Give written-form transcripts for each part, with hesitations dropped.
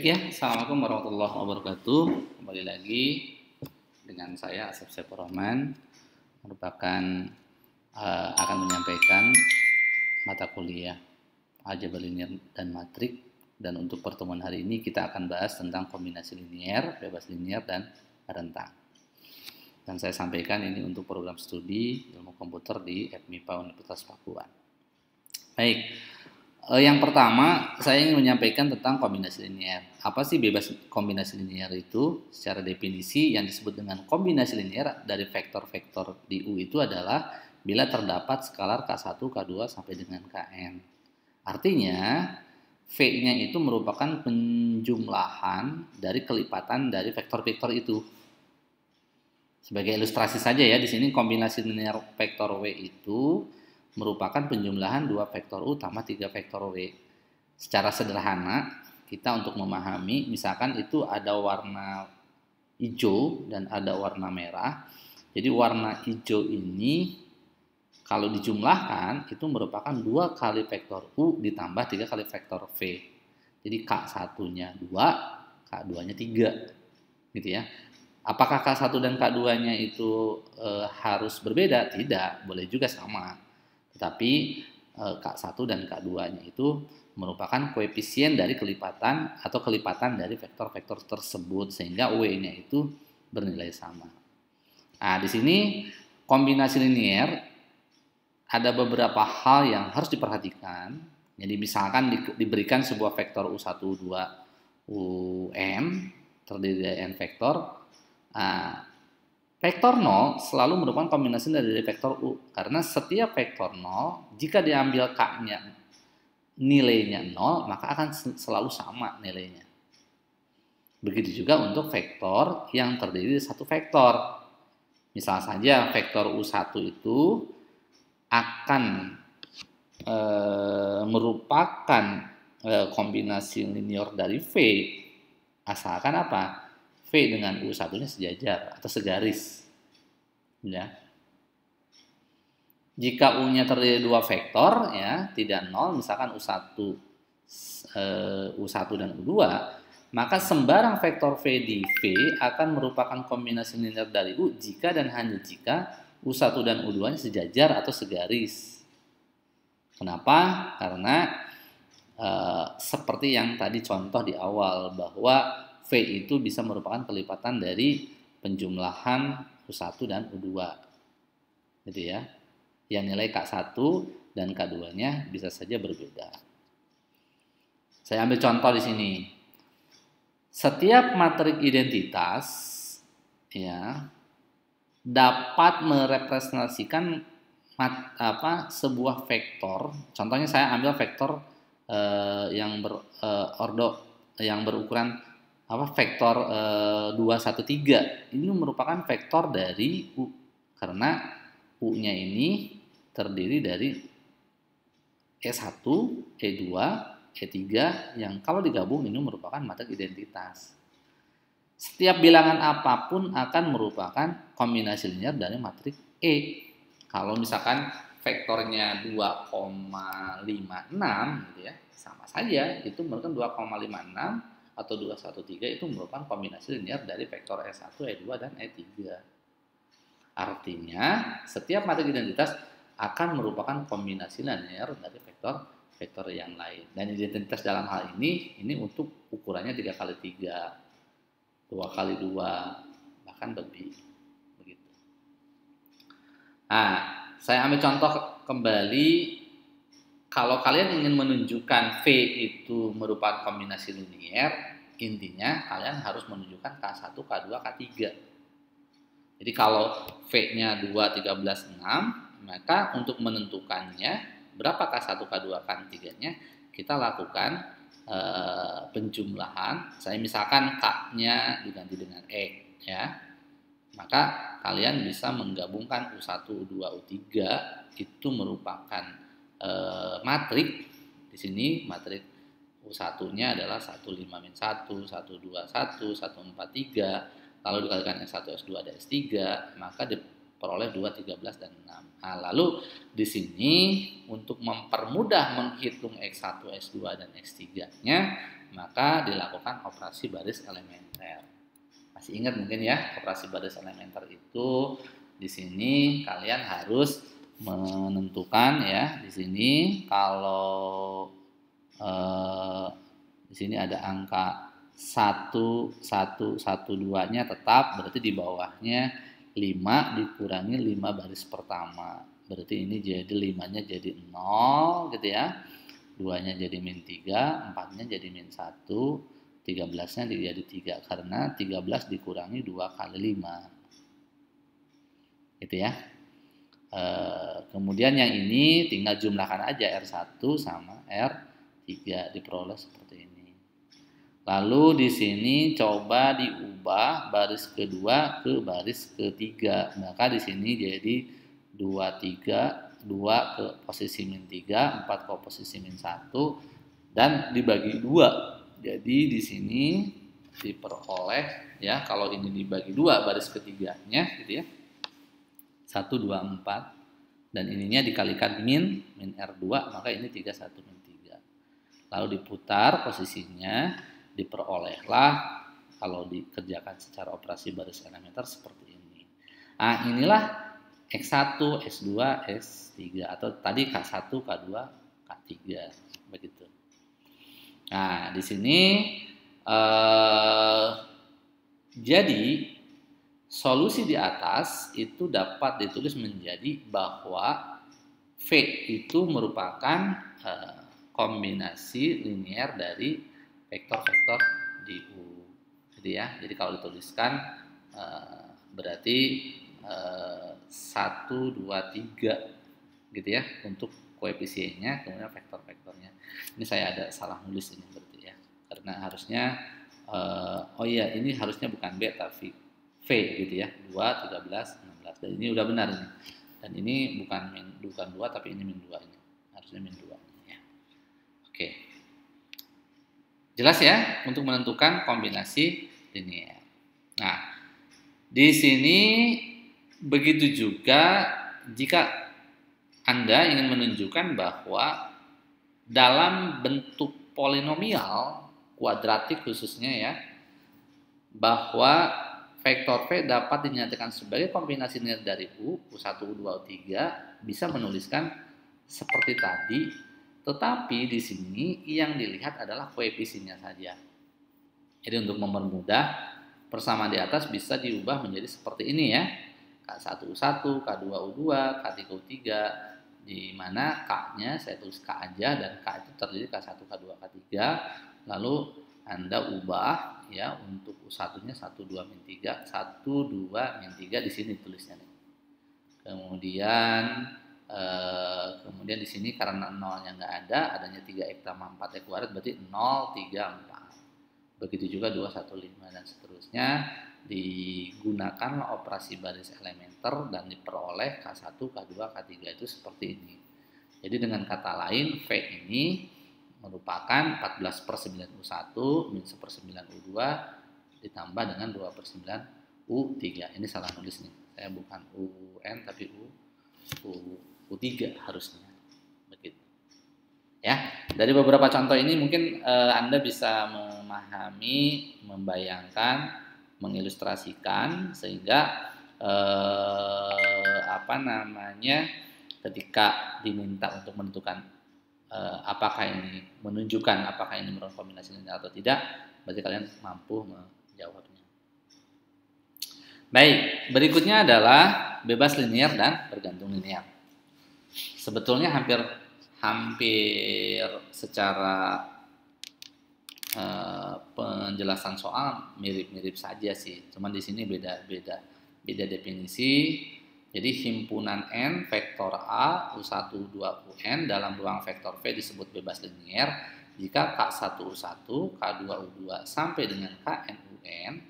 Baik ya, Assalamualaikum warahmatullahi wabarakatuh. Kembali lagi dengan saya Asep Sepur Rahman, merupakan akan menyampaikan mata kuliah aljabar linear dan matrik. Dan untuk pertemuan hari ini kita akan bahas tentang kombinasi linear, bebas linear, dan rentang. Dan saya sampaikan ini untuk program studi ilmu komputer di FMIPA Universitas Papua. Baik, yang pertama saya ingin menyampaikan tentang kombinasi linear. Apa sih bebas kombinasi linear itu? Secara definisi yang disebut dengan kombinasi linear dari vektor-vektor di U itu adalah bila terdapat skalar K1, K2 sampai dengan Kn. Artinya V-nya itu merupakan penjumlahan dari kelipatan dari vektor-vektor itu. Sebagai ilustrasi saja ya, di sini kombinasi linear vektor W itu merupakan penjumlahan 2 vektor U tambah 3 vektor W. Secara sederhana, kita untuk memahami, misalkan itu ada warna hijau dan ada warna merah. Jadi warna hijau ini kalau dijumlahkan itu merupakan 2 kali vektor U ditambah 3 kali vektor V. Jadi K1-nya 2, K2-nya 3. Gitu ya. Apakah K1 dan K2-nya itu harus berbeda? Tidak, boleh juga sama. Tetapi K1 dan K2-nya itu merupakan koefisien dari kelipatan atau kelipatan dari vektor-vektor tersebut sehingga W-nya itu bernilai sama. Nah, di sini kombinasi linear ada beberapa hal yang harus diperhatikan. Jadi misalkan diberikan sebuah vektor U1, U2, Un terdiri dari n vektor. Nah, vektor 0 selalu merupakan kombinasi dari vektor U karena setiap vektor 0 jika diambil K-nya nilainya 0 maka akan selalu sama nilainya. Begitu juga untuk vektor yang terdiri dari satu vektor. Misal saja vektor U1 itu akan merupakan kombinasi linear dari V asalkan apa? V dengan U1-nya sejajar atau segaris. Ya. Jika U-nya terdiri dari 2 vektor ya, tidak 0, misalkan U1 dan U2, maka sembarang vektor V di V akan merupakan kombinasi linear dari U jika dan hanya jika U1 dan U2-nya sejajar atau segaris. Kenapa? Karena seperti yang tadi contoh di awal bahwa V itu bisa merupakan kelipatan dari penjumlahan U1 dan U2. Gitu ya. Yang nilai K1 dan K2-nya bisa saja berbeda. Saya ambil contoh di sini. Setiap matrik identitas ya dapat merepresentasikan sebuah vektor. Contohnya saya ambil vektor yang berukuran vektor 213. Ini merupakan vektor dari U karena U-nya ini terdiri dari E1, E2, E3 yang kalau digabung ini merupakan matrik identitas. Setiap bilangan apapun akan merupakan kombinasi linear dari matrik E. Kalau misalkan vektornya 2,56 gitu ya, sama saja itu merupakan 2,56 atau 213 itu merupakan kombinasi linear dari vektor E1, E2, dan E3. Artinya, setiap matrik identitas akan merupakan kombinasi linear dari vektor yang lain. Dan identitas dalam hal ini untuk ukurannya 3x3, 2x2, bahkan lebih. Begitu. Nah, saya ambil contoh kembali. Kalau kalian ingin menunjukkan V itu merupakan kombinasi linear, intinya kalian harus menunjukkan K1, K2, K3. Jadi kalau V-nya 2, 13, 6, maka untuk menentukannya berapa K1, K2, K3-nya, kita lakukan penjumlahan. Saya misalkan K-nya diganti dengan E, ya. Maka kalian bisa menggabungkan U1, U2, U3 itu merupakan matrik. Di sini matrik U1-nya adalah 15-1, 121, 143. Kalau dikalikan S1, S2 ada S3, maka peroleh 2, 13, dan 6. Nah, lalu di sini untuk mempermudah menghitung X1, X2, dan X3-nya, maka dilakukan operasi baris elementer. Masih ingat mungkin ya, operasi baris elementer itu di sini kalian harus menentukan ya, di sini kalau di sini ada angka 1, 1, 1, 2-nya tetap, berarti di bawahnya 5 dikurangi 5 baris pertama. Berarti ini jadi 5-nya jadi 0 gitu ya. 2-nya jadi min 3, 4-nya jadi min 1, 13-nya jadi 3 karena 13 dikurangi 2 kali 5. Gitu ya. Kemudian yang ini tinggal jumlahkan aja R1 sama R3 diperoleh seperti ini. Lalu di sini coba diubah baris kedua ke baris ketiga. Maka di sini jadi 2, 3, 2 ke posisi min 3, 4 ke posisi min 1 dan dibagi 2. Jadi di sini diperoleh ya, kalau ini dibagi 2 baris ketiganya gitu ya. 1, 2, 4 dan ininya dikalikan min R2, maka ini 3, 1, min 3. Lalu diputar posisinya, diperolehlah kalau dikerjakan secara operasi baris elementer seperti ini. Nah, inilah X1, X2, X3 atau tadi K1, K2, K3 begitu. Nah, di sini jadi solusi di atas itu dapat ditulis menjadi bahwa V itu merupakan kombinasi linier dari vektor-vektor di U, gitu ya. Jadi kalau dituliskan berarti 1, 2, 3 gitu ya untuk koefisiennya, kemudian vektor-vektornya. Ini saya ada salah nulis ini berarti ya, karena harusnya oh iya ini harusnya bukan B tapi V gitu ya, 2, 13, 16 dan ini udah benar ini. Dan ini bukan 2 tapi ini min 2 ini. Harusnya min 2 ya. Oke. Jelas ya untuk menentukan kombinasi linier. Nah, di sini begitu juga jika Anda ingin menunjukkan bahwa dalam bentuk polinomial kuadratik khususnya ya, bahwa vektor V dapat dinyatakan sebagai kombinasi linier dari U1, U2, U3 bisa menuliskan seperti tadi. Tetapi di sini yang dilihat adalah koefisiennya saja. Jadi untuk mempermudah persamaan di atas bisa diubah menjadi seperti ini ya. K1U1, K2U2, K3U3 di mana K-nya saya tulis K aja dan K itu terdiri K1, K2, K3. Lalu Anda ubah ya untuk U1-nya 1, 2, min 3, 1, 2, min 3 di sini tulisnya nih. Kemudian di sini karena nolnya nggak ada, adanya 3x tambah 4x kuadrat berarti 0, 3, 4. Begitu juga 2, 1, 5 dan seterusnya. Digunakan operasi baris elementer dan diperoleh K1, K2, K3 itu seperti ini. Jadi dengan kata lain V ini merupakan 14/9 U1 min 1/9 U2 ditambah dengan 2/9 U3. Ini salah nulis nih. Saya bukan UN tapi U3 harusnya. Begitu. Ya, dari beberapa contoh ini mungkin Anda bisa memahami, membayangkan, mengilustrasikan sehingga ketika diminta untuk menentukan apakah ini menunjukkan apakah ini merupakan kombinasi linier atau tidak, berarti kalian mampu menjawabnya. Baik, berikutnya adalah bebas linier dan bergantung linier. Sebetulnya hampir secara penjelasan soal mirip-mirip saja sih, cuman di sini beda definisi. Jadi himpunan N vektor A U1 U2 UN dalam ruang vektor V disebut bebas linier jika K1 U1, K2 U2 sampai dengan Kn UN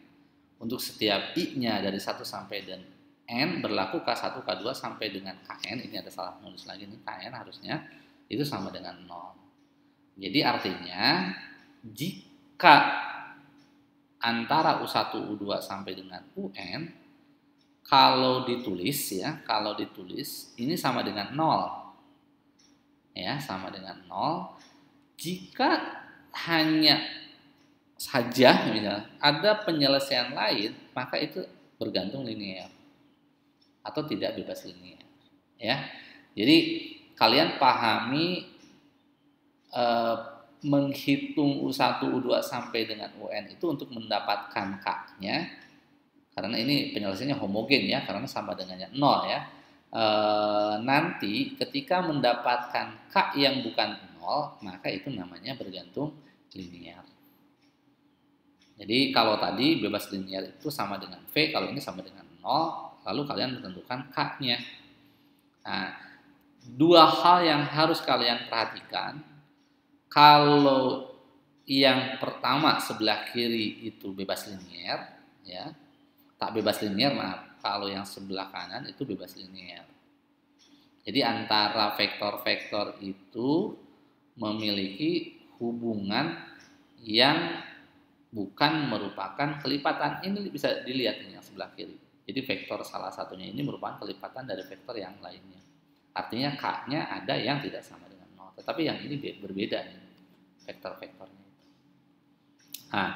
untuk setiap I-nya dari 1 sampai dengan N berlaku K1, K2 sampai dengan Kn. Ini ada salah nulis lagi nih, Kn harusnya itu sama dengan 0. Jadi artinya jika antara U1, U2 sampai dengan UN kalau ditulis ya, kalau ditulis ini sama dengan 0. Ya, sama dengan 0. Jika hanya saja misalnya ada penyelesaian lain, maka itu bergantung linear atau tidak bebas linear. Ya. Jadi kalian pahami menghitung U1, U2 sampai dengan UN itu untuk mendapatkan K-nya, karena ini penyelesaiannya homogen ya, karena sama dengannya 0 ya. Nanti ketika mendapatkan K yang bukan 0, maka itu namanya bergantung linear. Jadi kalau tadi bebas linear itu sama dengan V, kalau ini sama dengan 0, lalu kalian menentukan K-nya. Nah, dua hal yang harus kalian perhatikan. Kalau yang pertama sebelah kiri itu bebas linear, ya, tak bebas linear, maaf. Kalau yang sebelah kanan itu bebas linear. Jadi antara vektor-vektor itu memiliki hubungan yang bukan merupakan kelipatan. Ini bisa dilihat ini yang sebelah kiri. Jadi vektor salah satunya ini merupakan kelipatan dari vektor yang lainnya. Artinya K-nya ada yang tidak sama dengan 0. Tetapi yang ini berbeda nih, vektor-vektornya. Nah,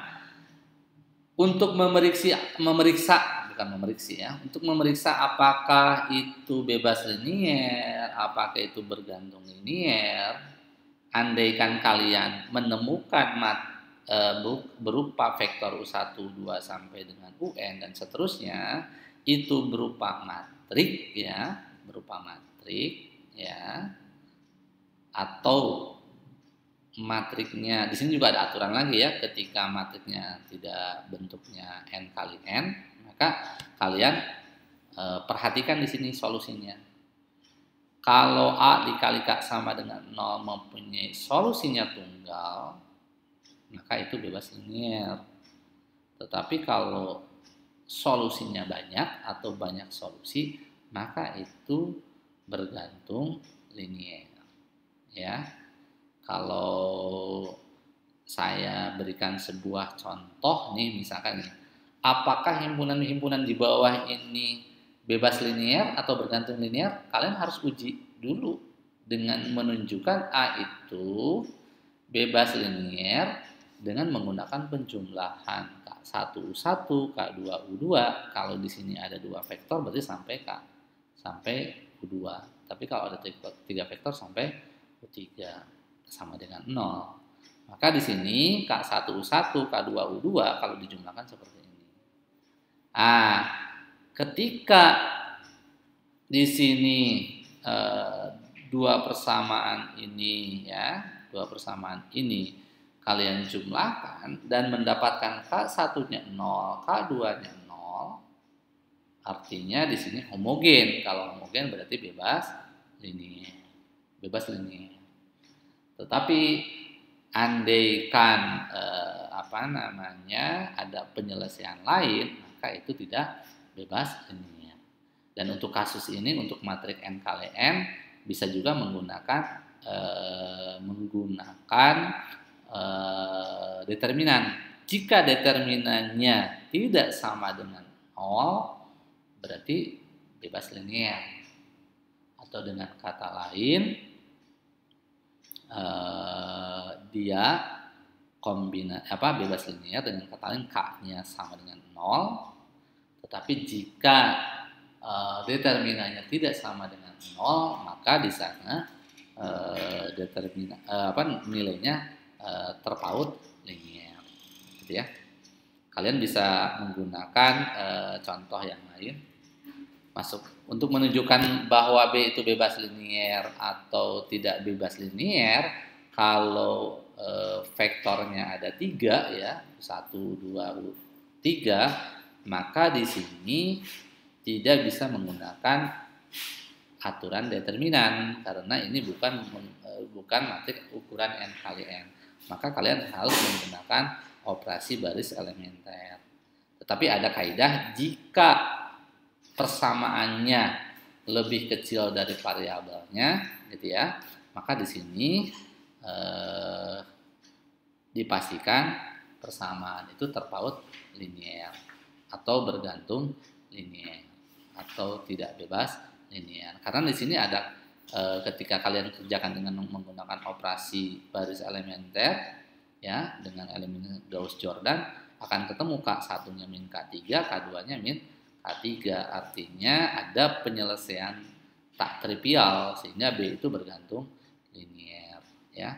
untuk untuk memeriksa apakah itu bebas linear, apakah itu bergantung linear, andaikan kalian menemukan berupa vektor U1, U2 sampai dengan UN dan seterusnya, itu berupa matrik ya, atau matriknya di sini juga ada aturan lagi ya, ketika matriknya tidak bentuknya n kali n, maka kalian perhatikan di sini solusinya. Kalau A dikali K sama dengan 0 mempunyai solusinya tunggal, maka itu bebas linear. Tetapi kalau solusinya banyak atau banyak solusi, maka itu bergantung linear. Ya. Kalau saya berikan sebuah contoh nih, misalkan nih, apakah himpunan-himpunan di bawah ini bebas linear atau bergantung linear? Kalian harus uji dulu dengan menunjukkan A itu bebas linear dengan menggunakan penjumlahan K1U1, K2U2. Kalau di sini ada 2 vektor berarti sampai U2. Tapi kalau ada 3 vektor sampai U3 sama dengan 0. Maka di sini K1U1, K2U2 kalau dijumlahkan seperti ini. Ketika di sini dua persamaan ini kalian jumlahkan dan mendapatkan K1-nya 0, K2-nya 0, artinya di sini homogen. Kalau homogen berarti bebas linear. Tetapi andaikan ada penyelesaian lain, maka itu tidak bebas linear. Dan untuk kasus ini, untuk matrik n kali n, bisa juga menggunakan determinan. Jika determinannya tidak sama dengan 0, berarti bebas linear. Atau dengan kata lain, dia bebas linear, dengan kata lain K-nya sama dengan 0. Tetapi jika determinannya tidak sama dengan 0, maka di sana nilainya terpaut linear, gitu ya. Kalian bisa menggunakan contoh yang lain. Untuk menunjukkan bahwa B itu bebas linear atau tidak bebas linear, kalau vektornya ada 3 ya, 1, 2, 3, maka di sini tidak bisa menggunakan aturan determinan karena ini bukan matrik ukuran n kali n. Maka kalian harus menggunakan operasi baris elementer. Tetapi ada kaidah, jika persamaannya lebih kecil dari variabelnya, gitu ya, maka di sini dipastikan persamaan itu terpaut linear atau bergantung linear. atau tidak bebas linier. Karena di sini ada ketika kalian kerjakan dengan menggunakan operasi baris elementer ya dengan elemen Gauss-Jordan akan ketemu K1-nya min K3, K2-nya min K3. Artinya ada penyelesaian tak trivial sehingga B itu bergantung linier ya.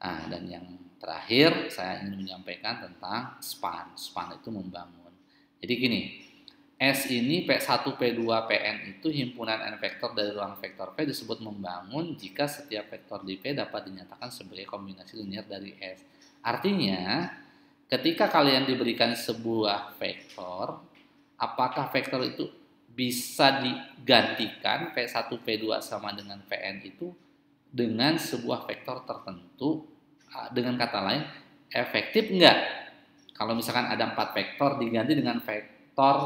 Nah, dan yang terakhir saya ingin menyampaikan tentang span. Span itu membangun. Jadi gini, S ini P1, P2, Pn itu himpunan n vektor dari ruang vektor P disebut membangun jika setiap vektor di P dapat dinyatakan sebagai kombinasi linier dari S. Artinya, ketika kalian diberikan sebuah vektor, apakah vektor itu bisa digantikan P1, P2 sama dengan Pn itu dengan sebuah vektor tertentu? Dengan kata lain, efektif enggak? Kalau misalkan ada 4 vektor diganti dengan vektor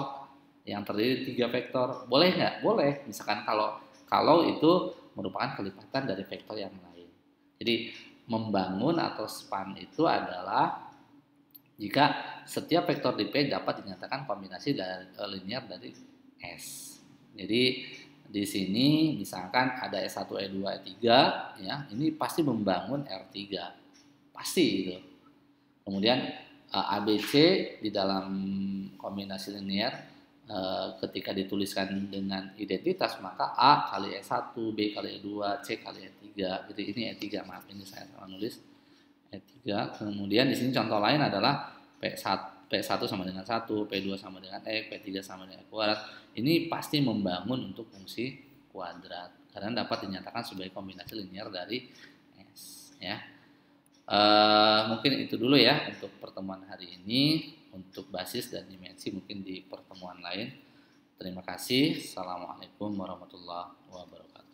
yang terdiri 3 vektor, boleh nggak? Boleh. Misalkan kalau itu merupakan kelipatan dari vektor yang lain. Jadi membangun atau span itu adalah jika setiap vektor di P dapat dinyatakan kombinasi dari linier dari S. Jadi di sini misalkan ada S1, E2, E3 ya, ini pasti membangun R3. Pasti itu. Kemudian ABC di dalam kombinasi linier ketika dituliskan dengan identitas maka A kali E1, B kali E2, C kali E3. Jadi ini E3, maaf ini saya salah nulis. E3. Kemudian di sini contoh lain adalah P1 sama dengan 1, P2 sama dengan E, P3 sama dengan E kuadrat. Ini pasti membangun untuk fungsi kuadrat karena dapat dinyatakan sebagai kombinasi linier dari S ya. Mungkin itu dulu ya untuk pertemuan hari ini. Untuk basis dan dimensi mungkin di pertemuan lain. Terima kasih. Assalamualaikum warahmatullahi wabarakatuh.